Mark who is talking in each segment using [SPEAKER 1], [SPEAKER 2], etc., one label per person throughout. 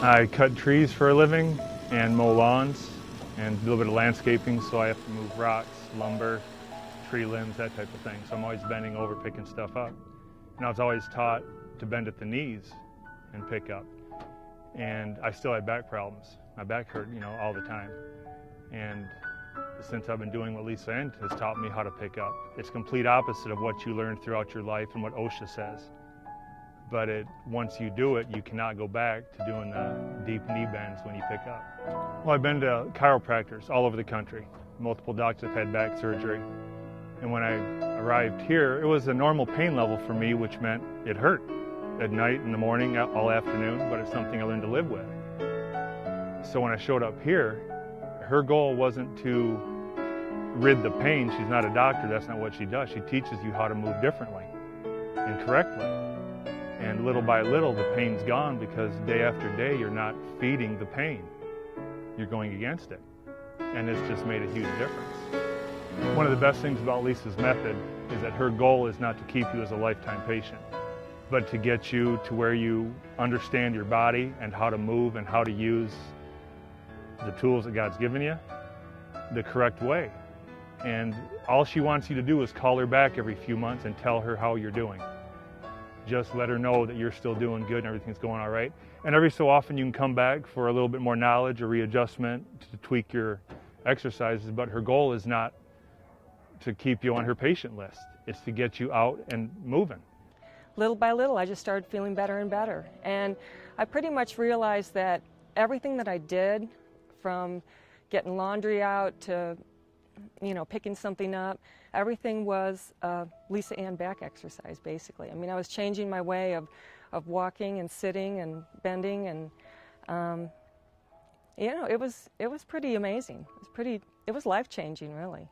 [SPEAKER 1] I cut trees for a living and mow lawns and do a little bit of landscaping, so I have to move rocks, lumber, tree limbs, that type of thing. So I'm always bending over, picking stuff up. And I was always taught to bend at the knees and pick up. And I still had back problems. My back hurt, all the time. And since I've been doing what Lisa Ann has taught me how to pick up, it's complete opposite of what you learn throughout your life and what OSHA says. But once you do it, you cannot go back to doing the deep knee bends when you pick up. Well, I've been to chiropractors all over the country. Multiple doctors have had back surgery. And when I arrived here, it was a normal pain level for me, which meant it hurt at night, in the morning, all afternoon, but it's something I learned to live with. So when I showed up here, her goal wasn't to rid the pain. She's not a doctor, that's not what she does. She teaches you how to move differently and correctly. And little by little, the pain's gone because day after day, you're not feeding the pain. You're going against it. And it's just made a huge difference. One of the best things about Lisa's method is that her goal is not to keep you as a lifetime patient, but to get you to where you understand your body and how to move and how to use the tools that God's given you the correct way. And all she wants you to do is call her back every few months and tell her how you're doing. Just let her know that you're still doing good and everything's going all right. And every so often you can come back for a little bit more knowledge or readjustment to tweak your exercises, but her goal is not to keep you on her patient list. It's to get you out and moving.
[SPEAKER 2] Little by little, I just started feeling better and better. And I pretty much realized that everything that I did, from getting laundry out to, picking something up, everything was Lisa Ann back exercise, basically. I mean, I was changing my way of walking and sitting and bending, and it was pretty amazing. It was life-changing, really.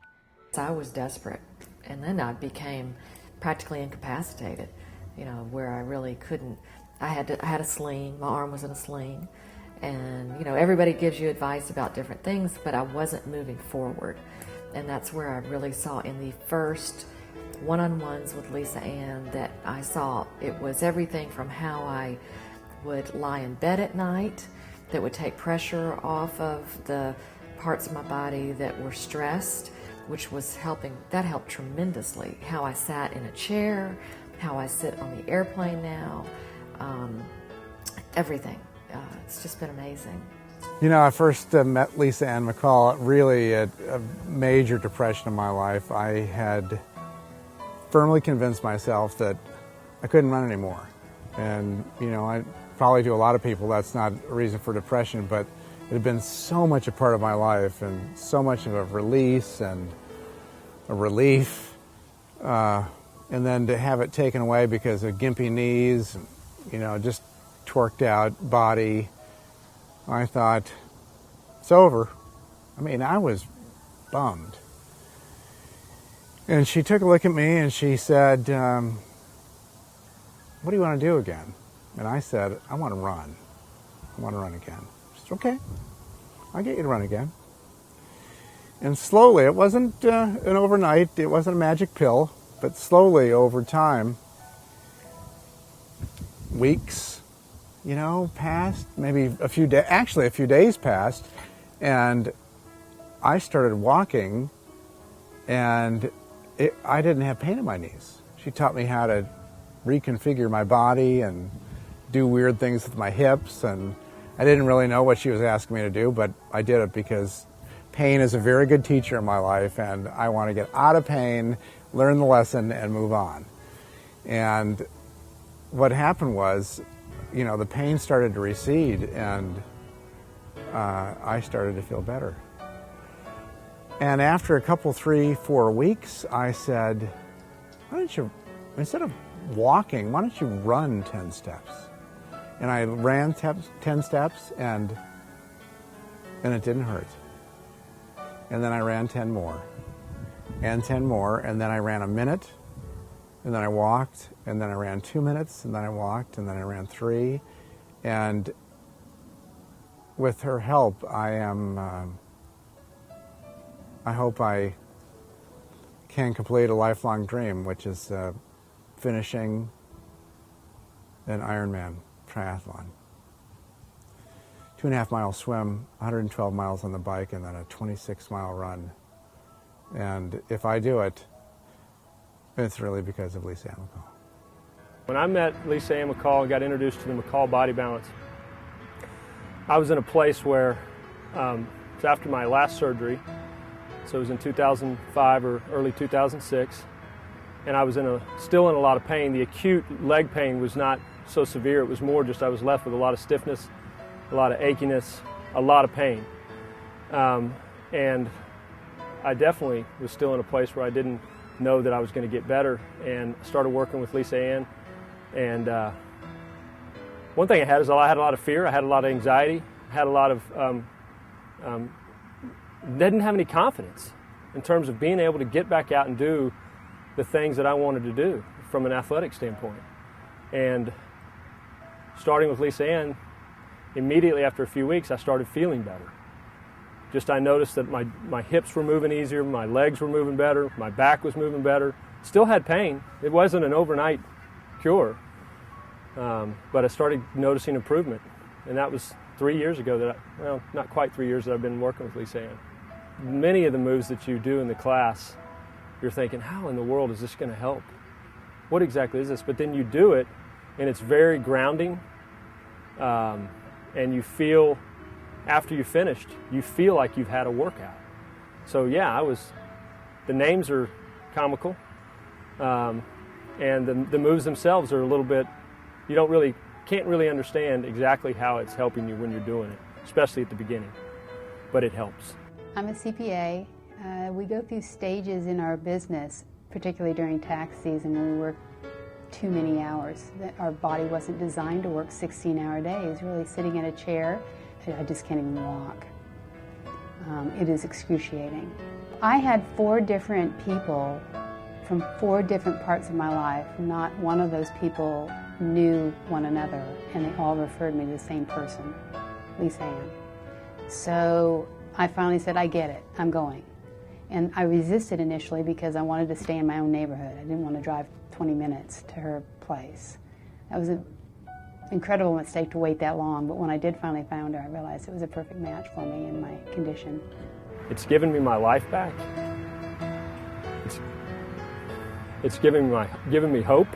[SPEAKER 3] I was desperate, and then I became practically incapacitated, where I really couldn't. I had a sling. My arm was in a sling, and everybody gives you advice about different things, but I wasn't moving forward. And that's where I really saw in the first one-on-ones with Lisa Ann that I saw it was everything from how I would lie in bed at night that would take pressure off of the parts of my body that were stressed, which was helping. That helped tremendously. How I sat in a chair, how I sit on the airplane now, everything. It's just been amazing.
[SPEAKER 4] I first met Lisa Ann McCall really at a major depression in my life. I had firmly convinced myself that I couldn't run anymore. And, I probably to a lot of people that's not a reason for depression, but it had been so much a part of my life and so much of a release and a relief. And then to have it taken away because of gimpy knees, just twerked out body, I thought, it's over. I mean, I was bummed. And she took a look at me and she said, what do you want to do again? And I said, I want to run. I want to run again. She said, okay, I'll get you to run again. And slowly, it wasn't an overnight, it wasn't a magic pill, but slowly over time, weeks, passed, maybe a few days passed, and I started walking, and I didn't have pain in my knees. She taught me how to reconfigure my body and do weird things with my hips, and I didn't really know what she was asking me to do, but I did it because pain is a very good teacher in my life, and I want to get out of pain, learn the lesson, and move on. And what happened was, the pain started to recede, and I started to feel better. And after a couple, 3-4 weeks, I said, why don't you, instead of walking, why don't you run 10 steps? And I ran 10 steps, and it didn't hurt. And then I ran 10 more, and 10 more, and then I ran a minute, and then I walked, and then I ran 2 minutes, and then I walked, and then I ran 3. And with her help, I hope I can complete a lifelong dream, which is finishing an Ironman triathlon. 2.5 mile swim, 112 miles on the bike, and then a 26-mile run. And if I do it, it's really because of Lisa Ann McCall.
[SPEAKER 5] When I met Lisa Ann McCall and got introduced to the McCall Body Balance, I was in a place where, it was after my last surgery, so it was in 2005 or early 2006, and I was still in a lot of pain. The acute leg pain was not so severe, it was more just I was left with a lot of stiffness, a lot of achiness, a lot of pain. And I definitely was still in a place where I didn't know that I was going to get better, and started working with Lisa Ann. And one thing I had is I had a lot of fear, I had a lot of anxiety, I had a lot of, didn't have any confidence in terms of being able to get back out and do the things that I wanted to do from an athletic standpoint. And starting with Lisa Ann, immediately after a few weeks, I started feeling better. Just I noticed that my hips were moving easier, my legs were moving better, my back was moving better. Still had pain. It wasn't an overnight cure, but I started noticing improvement. And that was 3 years ago well, not quite 3 years that I've been working with Lisa Ann. Many of the moves that you do in the class, you're thinking, how in the world is this going to help? What exactly is this? But then you do it, and it's very grounding, and you feel, after you finished, you feel like you've had a workout. So yeah, the names are comical, and the moves themselves are a little bit, you can't really understand exactly how it's helping you when you're doing it, especially at the beginning, but it helps.
[SPEAKER 6] I'm a CPA. We go through stages in our business, particularly during tax season when we work too many hours. Our body wasn't designed to work 16-hour days. Really sitting in a chair, I just can't even walk. It is excruciating. I had 4 different people from 4 different parts of my life. Not one of those people knew one another, and they all referred me to the same person, Lisa Ann. So I finally said, I get it, I'm going. And I resisted initially because I wanted to stay in my own neighborhood. I didn't want to drive 20 minutes to her place. That was an incredible mistake to wait that long, but when I did finally find her, I realized it was a perfect match for me in my condition.
[SPEAKER 5] It's given me my life back. It's given me hope.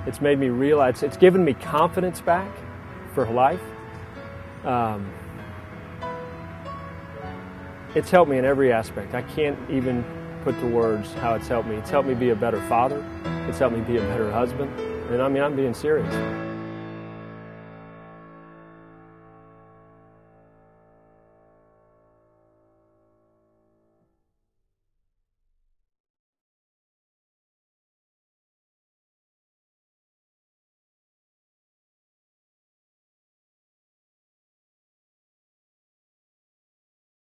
[SPEAKER 5] It's made me realize, it's given me confidence back for life. It's helped me in every aspect. I can't even put to words how it's helped me. It's helped me be a better father. It's helped me be a better husband. And I'm being serious.